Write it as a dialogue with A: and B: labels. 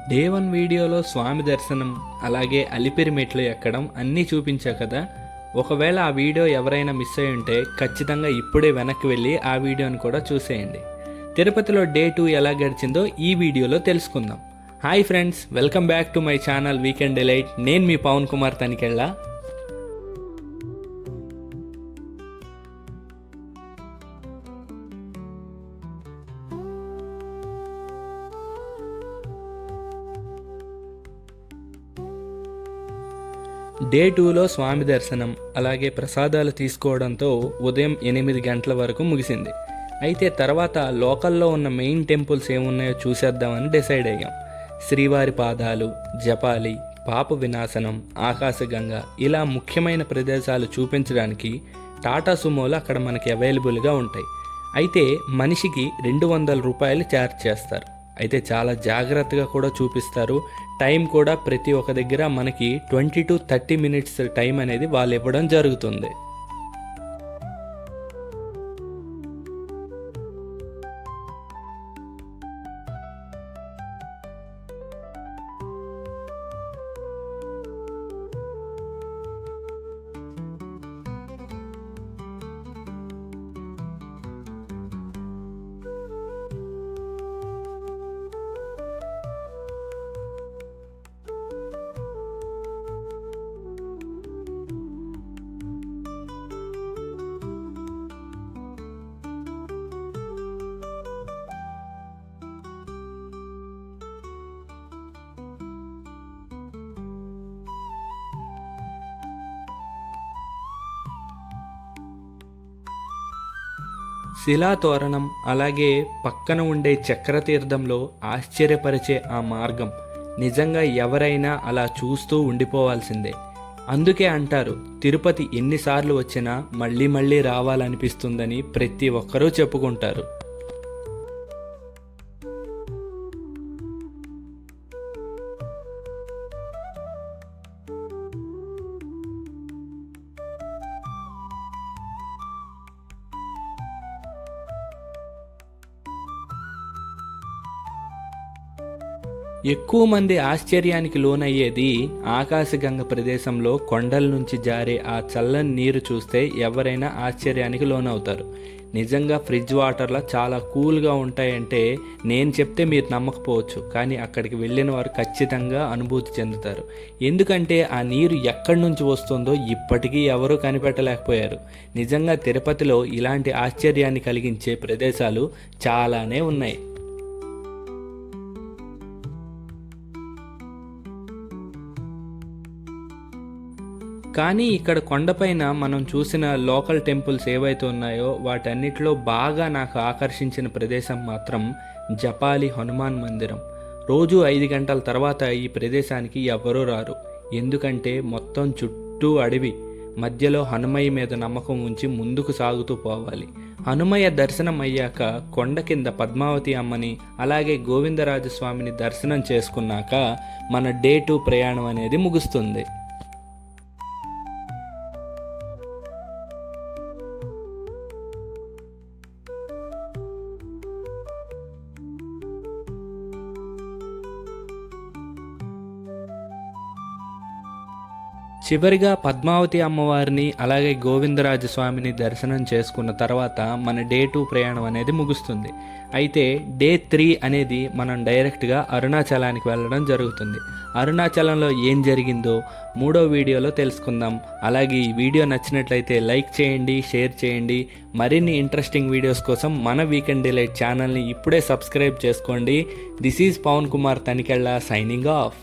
A: Day 1 వీడియోలో స్వామి దర్శనం అలాగే అలిపిరి మెట్లు ఎక్కడం అన్నీ చూపించా కదా. ఒకవేళ ఆ వీడియో ఎవరైనా మిస్ అయి ఉంటే ఖచ్చితంగా ఇప్పుడే వెనక్కి వెళ్ళి ఆ వీడియోని కూడా చూసేయండి. తిరుపతిలో డే 2 ఎలా గడిచిందో ఈ వీడియోలో తెలుసుకుందాం. Hi friends, welcome back to my channel weekend delight. నేను మీ పవన్ కుమార్ తనికెళ్ళ. డే 2లో స్వామి దర్శనం అలాగే ప్రసాదాలు తీసుకోవడంతో ఉదయం 8 గంటల వరకు ముగిసింది. అయితే తర్వాత లోకల్లో ఉన్న మెయిన్ టెంపుల్స్ ఏమున్నాయో చూసేద్దామని డిసైడ్ అయ్యాం. శ్రీవారి పాదాలు, జపాలి, పాప వినాశనం, ఆకాశగంగ ఇలా ముఖ్యమైన ప్రదేశాలు చూపించడానికి టాటా సుమోలు అక్కడ మనకి అవైలబుల్గా ఉంటాయి. అయితే మనిషికి 200 రూపాయలు ఛార్జ్ చేస్తారు. అయితే చాలా జాగ్రత్తగా కూడా చూపిస్తారు. టైం కూడా ప్రతి ఒక్క దగ్గర మనకి 20 to 30 minutes టైం అనేది వాళ్ళు ఇవ్వడం జరుగుతుంది. శిలాతోరణం అలాగే పక్కన ఉండే చక్రతీర్థంలో ఆశ్చర్యపరిచే ఆ మార్గం నిజంగా ఎవరైనా అలా చూస్తూ ఉండిపోవాల్సిందే. అందుకే అంటారు, తిరుపతి ఎన్నిసార్లు వచ్చినా మళ్ళీ మళ్ళీ రావాలనిపిస్తుందని ప్రతి ఒక్కరూ చెప్పుకుంటారు. ఎక్కువ మంది ఆశ్చర్యానికి లోనయ్యేది ఆకాశగంగ ప్రదేశంలో కొండల నుంచి జారే ఆ చల్లని నీరు చూస్తే ఎవరైనా ఆశ్చర్యానికి లోనవుతారు. నిజంగా ఫ్రిడ్జ్ వాటర్లా చాలా కూల్గా ఉంటాయంటే నేను చెప్తే మీరు నమ్మకపోవచ్చు, కానీ అక్కడికి వెళ్ళిన వారు ఖచ్చితంగా అనుభూతి చెందుతారు. ఎందుకంటే ఆ నీరు ఎక్కడి నుంచి వస్తుందో ఇప్పటికీ ఎవరూ కనిపెట్టలేకపోయారు. నిజంగా తిరుపతిలో ఇలాంటి ఆశ్చర్యాన్ని కలిగించే ప్రదేశాలు చాలానే ఉన్నాయి. కానీ ఇక్కడ కొండపైన మనం చూసిన లోకల్ టెంపుల్స్ ఏవైతే ఉన్నాయో వాటన్నిటిలో బాగా నాకు ఆకర్షించిన ప్రదేశం మాత్రం జపాలి హనుమాన్ మందిరం. రోజు 5 గంటల తర్వాత ఈ ప్రదేశానికి ఎవరూ రారు. ఎందుకంటే మొత్తం చుట్టూ అడవి, మధ్యలో హనుమయ్య మీద నమ్మకం ఉంచి ముందుకు సాగుతూ పోవాలి. హనుమయ్య దర్శనం అయ్యాక కొండ కింద పద్మావతి అమ్మని అలాగే గోవిందరాజస్వామిని దర్శనం చేసుకున్నాక మన డే 2 ప్రయాణం అనేది ముగుస్తుంది. చివరిగా పద్మావతి అమ్మవారిని అలాగే గోవిందరాజస్వామిని దర్శనం చేసుకున్న తర్వాత మన డే 2 ప్రయాణం అనేది ముగుస్తుంది. అయితే డే 3 అనేది మనం డైరెక్ట్గా అరుణాచలానికి వెళ్ళడం జరుగుతుంది. అరుణాచలంలో ఏం జరిగిందో 3వ వీడియోలో తెలుసుకుందాం. అలాగే ఈ వీడియో నచ్చినట్లయితే లైక్ చేయండి, షేర్ చేయండి. మరిన్ని ఇంట్రెస్టింగ్ వీడియోస్ కోసం మన వీకెండ్ డిలైట్ ఛానల్ని ఇప్పుడే సబ్స్క్రైబ్ చేసుకోండి. This is Pavan Kumar Tanikella signing of.